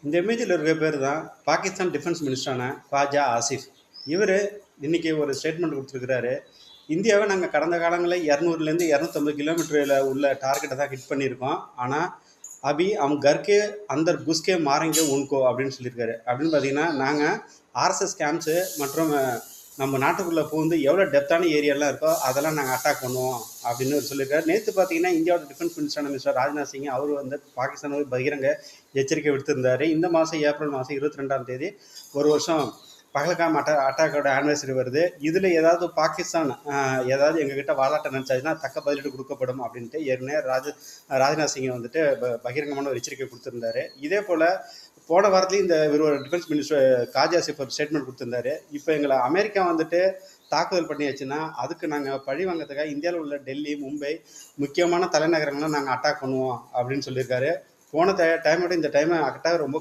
இந்த இமேஜில் இருக்கிற பேர் தான் பாகிஸ்தான் டிஃபென்ஸ் மினிஸ்டரான ख्वाजा ஆசிஃப். இவர் இன்னைக்கு ஒரு ஸ்டேட்மெண்ட் கொடுத்துருக்கிறாரு. இந்தியாவை நாங்கள் கடந்த காலங்களில் 200லேருந்து 250 கிலோமீட்டரில் உள்ள டார்கெட்டை தான் ஹிட் பண்ணியிருக்கோம். ஆனால் அபி அவங்க கர்கே அந்தர் குஸ்கே மாறங்க உன்கோ அப்படின்னு சொல்லியிருக்காரு. அப்படின்னு பார்த்தீங்கன்னா நாங்கள் ஆர்எஸ்எஸ் கேம்ப்ஸு மற்றும் நம்ம நாட்டுக்குள்ளே பூந்து எவ்வளோ டெப்த்தான ஏரியாலாம் இருக்கோ அதெல்லாம் நாங்கள் அட்டாக் பண்ணுவோம் அப்படின்னு ஒரு சொல்லியிருக்காரு. நேற்று பார்த்தீங்கன்னா இந்தியாவோட டிஃபென்ஸ் மினிஸ்டரான மிஸ்டர் ராஜ்நாத் சிங் அவர் வந்து பாகிஸ்தான் பகிரங்க எச்சரிக்கை விடுத்திருந்தார். இந்த மாதம் ஏப்ரல் மாதம் 22ஆம் தேதி ஒரு வருஷம் பகல்காம் அட்டாக்கோட ஆனிவர்சரி வருது. இதில் ஏதாவது பாகிஸ்தான் ஏதாவது எங்ககிட்ட வாலாட்ட நினச்சாச்சுன்னா தக்க பதிலீடு கொடுக்கப்படும் அப்படின்ட்டு ஏற்கனவே ராஜ்நாத் சிங்கை வந்துட்டு பகிரங்கமான ஒரு எச்சரிக்கை கொடுத்துருந்தாரு. இதே போல் போன வாரத்துலேயும் இந்த இவரோட டிஃபென்ஸ் மினிஸ்டர் ख्वाजा ஆசிஃப் ஒரு ஸ்டேட்மெண்ட் கொடுத்துருந்தாரு. இப்போ எங்களை அமெரிக்கா வந்துட்டு தாக்குதல் பண்ணியாச்சுன்னா அதுக்கு நாங்கள் பழி வாங்கிறதுக்காக இந்தியாவில் உள்ள டெல்லி, மும்பை முக்கியமான தலைநகரங்களை நாங்கள் அட்டாக் பண்ணுவோம் அப்படின்னு சொல்லியிருக்காரு. போன டைமோட இந்த டைம் அட்டாக் ரொம்ப